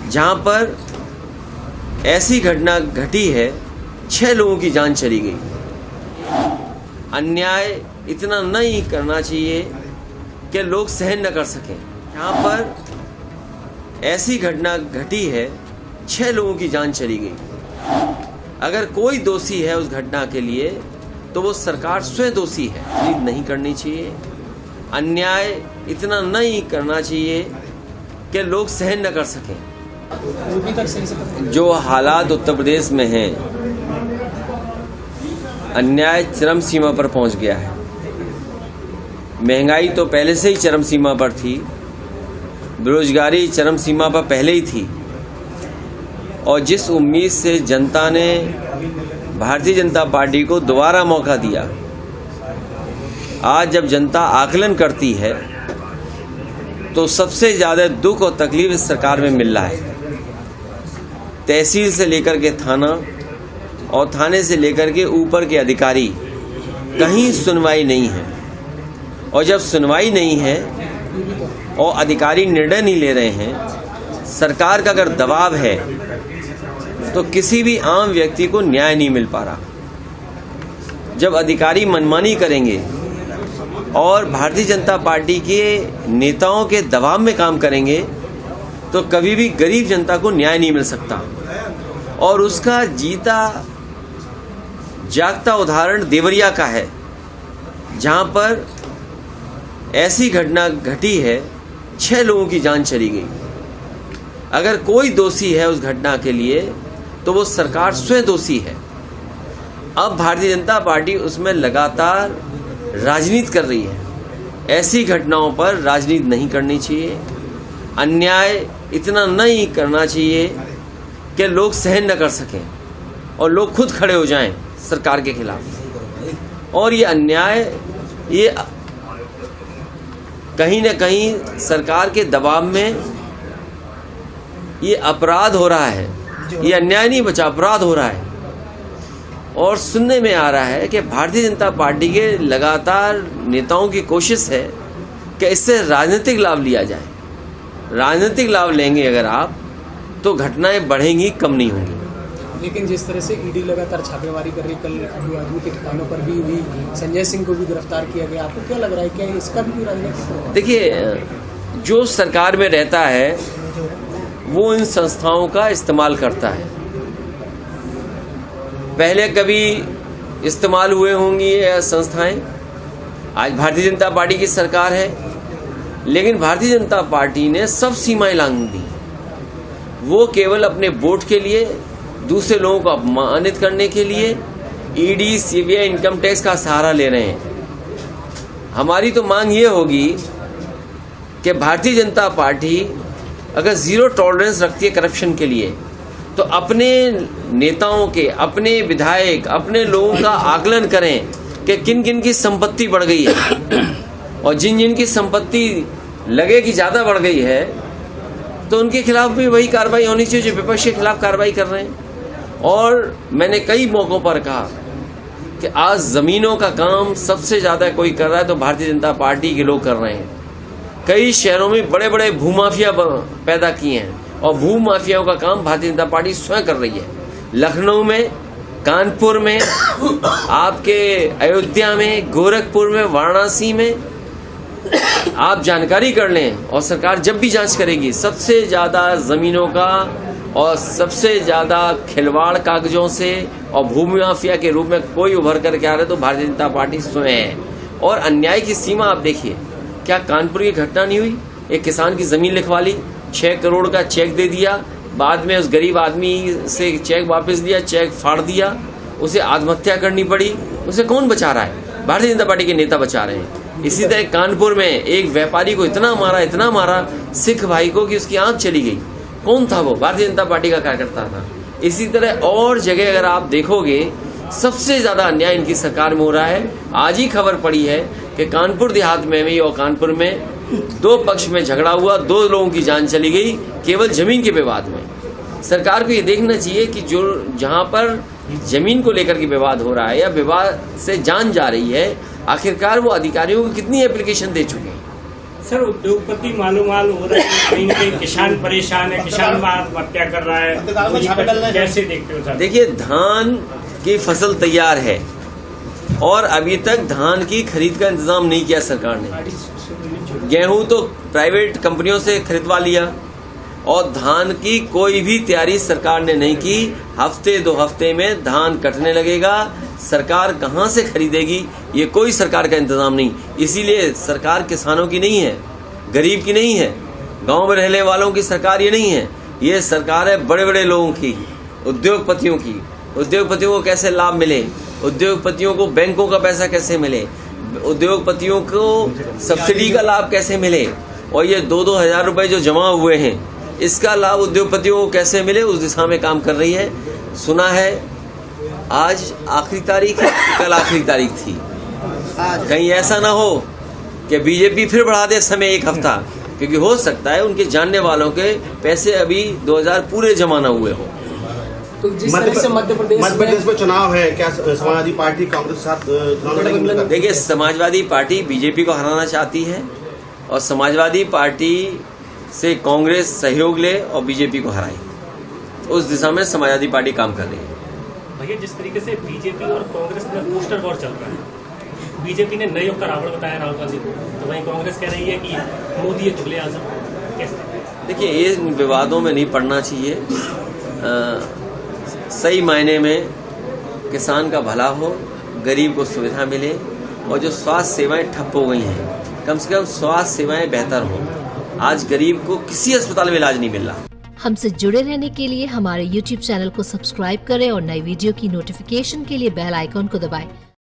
जहां पर ऐसी घटना घटी है, 6 लोगों की जान चली गई। अन्याय इतना नहीं करना चाहिए कि लोग सहन न कर सकें। यहाँ पर ऐसी घटना घटी है, 6 लोगों की जान चली गई। अगर कोई दोषी है उस घटना के लिए तो वो सरकार स्वयं दोषी है। राजनीति नहीं करनी चाहिए, अन्याय इतना नहीं करना चाहिए कि लोग सहन न कर सकें। जो हालात उत्तर प्रदेश में हैं, अन्याय चरम सीमा पर पहुंच गया है। महंगाई तो पहले से ही चरम सीमा पर थी, बेरोजगारी चरम सीमा पर पहले ही थी, और जिस उम्मीद से जनता ने भारतीय जनता पार्टी को दोबारा मौका दिया, आज जब जनता आकलन करती है तो सबसे ज़्यादा दुख और तकलीफ इस सरकार में मिल रहा है। तहसील से लेकर के थाना और थाने से लेकर के ऊपर के अधिकारी, कहीं सुनवाई नहीं है। और जब सुनवाई नहीं है और अधिकारी निर्णय नहीं ले रहे हैं, सरकार का अगर दबाव है तो किसी भी आम व्यक्ति को न्याय नहीं मिल पा रहा। जब अधिकारी मनमानी करेंगे और भारतीय जनता पार्टी के नेताओं के दबाव में काम करेंगे तो कभी भी गरीब जनता को न्याय नहीं मिल सकता। और उसका जीता जागता उदाहरण देवरिया का है, जहां पर ऐसी घटना घटी है, 6 लोगों की जान चली गई। अगर कोई दोषी है उस घटना के लिए तो वो सरकार स्वयं दोषी है। अब भारतीय जनता पार्टी उसमें लगातार राजनीति कर रही है। ऐसी घटनाओं पर राजनीति नहीं करनी चाहिए, अन्याय इतना नहीं करना चाहिए कि लोग सहन न कर सकें और लोग खुद खड़े हो जाएं सरकार के खिलाफ। और ये अन्याय, ये कहीं न कहीं सरकार के दबाव में ये अपराध हो रहा है। ये अन्याय नहीं बचा, अपराध हो रहा है। और सुनने में आ रहा है कि भारतीय जनता पार्टी के लगातार नेताओं की कोशिश है कि इससे राजनीतिक लाभ लिया जाए। राजनीतिक लाभ लेंगे अगर आप तो घटनाएं बढ़ेंगी, कम नहीं होंगी। लेकिन जिस तरह से ईडी लगातार छापेमारी कर रही, कल अबू आदमी के ठिकानों पर भी हुई, संजय सिंह को भी गिरफ्तार किया गया, आपको क्या लग रहा है, क्या इसका भी राजनीतिक? देखिए, जो सरकार में रहता है वो इन संस्थाओं का इस्तेमाल करता है। पहले कभी इस्तेमाल हुए होंगी ये संस्थाएं, आज भारतीय जनता पार्टी की सरकार है, लेकिन भारतीय जनता पार्टी ने सब सीमाएं लांघ दी। वो केवल अपने वोट के लिए, दूसरे लोगों को अपमानित करने के लिए ईडी, सीबीआई, इनकम टैक्स का सहारा ले रहे हैं। हमारी तो मांग ये होगी कि भारतीय जनता पार्टी अगर जीरो टॉलरेंस रखती है करप्शन के लिए, तो अपने नेताओं के, अपने विधायक, अपने लोगों का आकलन करें कि किन किन की संपत्ति बढ़ गई है, और जिन जिन की संपत्ति लगे कि ज़्यादा बढ़ गई है तो उनके खिलाफ भी वही कार्रवाई होनी चाहिए जो विपक्ष के खिलाफ कार्रवाई कर रहे हैं। और मैंने कई मौक़ों पर कहा कि आज ज़मीनों का काम सबसे ज़्यादा कोई कर रहा है तो भारतीय जनता पार्टी के लोग कर रहे हैं। कई शहरों में बड़े बड़े भूमाफिया पैदा किए हैं और भूमाफियाओं का काम भारतीय जनता पार्टी स्वयं कर रही है। लखनऊ में, कानपुर में, आपके अयोध्या में, गोरखपुर में, वाराणसी में आप जानकारी कर लें, और सरकार जब भी जांच करेगी, सबसे ज़्यादा ज़मीनों का और सबसे ज़्यादा खिलवाड़ कागजों से और भूमि माफिया के रूप में कोई उभर करके आ रहा है तो भारतीय जनता पार्टी स्वयं है। और अन्याय की सीमा आप देखिए, क्या कानपुर की घटना नहीं हुई? एक किसान की ज़मीन लिखवा ली, 6 करोड़ का चेक दे दिया, बाद में उस गरीब आदमी से चेक वापस दिया, चेक फाड़ दिया, उसे आत्महत्या करनी पड़ी। उसे कौन बचा रहा है? भारतीय जनता पार्टी के नेता बचा रहे हैं। इसी तरह कानपुर में एक व्यापारी को इतना मारा सिख भाई को कि उसकी आंख चली गई। कौन था वो? भारतीय जनता पार्टी का कार्यकर्ता था। इसी तरह और जगह अगर आप देखोगे, सबसे ज़्यादा अन्याय इनकी सरकार में हो रहा है। आज ही खबर पड़ी है कि कानपुर देहात में भी और कानपुर में 2 पक्ष में झगड़ा हुआ, 2 लोगों की जान चली गई केवल जमीन के विवाद में। सरकार को ये देखना चाहिए कि जो जहाँ पर जमीन को लेकर के विवाद हो रहा है या विवाद से जान जा रही है, आखिरकार वो अधिकारियों को कितनी एप्लीकेशन दे चुके हैं। सर उद्योगपति मालूम हो रहे हैं, कहीं न कहीं किसान परेशान है, किसान आत्महत्या कर रहा है, कैसे देखते हो सर? देखिए, धान की फसल तैयार है और अभी तक धान की खरीद का इंतजाम नहीं किया सरकार ने। गेहूं तो प्राइवेट कंपनियों से खरीदवा लिया और धान की कोई भी तैयारी सरकार ने नहीं की। हफ्ते 2 हफ्ते में धान कटने लगेगा। सरकार कहां से खरीदेगी, ये कोई सरकार का इंतजाम नहीं। इसीलिए सरकार किसानों की नहीं है, गरीब की नहीं है, गांव में रहने वालों की सरकार ये नहीं है। ये सरकार है बड़े बड़े लोगों की, उद्योगपतियों की। उद्योगपतियों को कैसे लाभ मिले, उद्योगपतियों को बैंकों का पैसा कैसे मिले, उद्योगपतियों को सब्सिडी का लाभ कैसे मिले, और ये 2-2 हज़ार रुपए जो जमा हुए हैं इसका लाभ उद्योगपतियों को कैसे मिले, उस दिशा में काम कर रही है। सुना है आज आखिरी तारीख है, कल आखिरी तारीख थी। कहीं ऐसा ना हो कि बीजेपी फिर बढ़ा दे समय 1 हफ्ता, क्योंकि हो सकता है उनके जानने वालों के पैसे अभी 2000 पूरे जमा ना हुए हो। तो जिस तरह से मध्य प्रदेश में चुनाव है, क्या समाजवादी पार्टी कांग्रेस के साथ चुनाव लड़ेगी? देखिए, समाजवादी पार्टी बीजेपी को हराना चाहती है और समाजवादी पार्टी से कांग्रेस सहयोग ले और बीजेपी को हराए, उस दिशा में समाजवादी पार्टी काम कर रही है। भैया, जिस तरीके से बीजेपी और कांग्रेस में पोस्टर वॉर चल रहा है, बीजेपी ने नए युग का रावण बताया राहुल गांधी को, तो वहीं कांग्रेस कह रही है कि मोदी है जुगले आजम। कैसे? देखिए, ये विवादों में नहीं पड़ना चाहिए। सही मायने में किसान का भला हो, गरीब को सुविधा मिले और जो स्वास्थ्य सेवाएं ठप हो गई हैं, कम से कम स्वास्थ्य सेवाएं बेहतर हों। आज गरीब को किसी अस्पताल में इलाज नहीं मिल रहा। हमसे जुड़े रहने के लिए हमारे YouTube चैनल को सब्सक्राइब करें और नई वीडियो की नोटिफिकेशन के लिए बेल आइकॉन को दबाएं।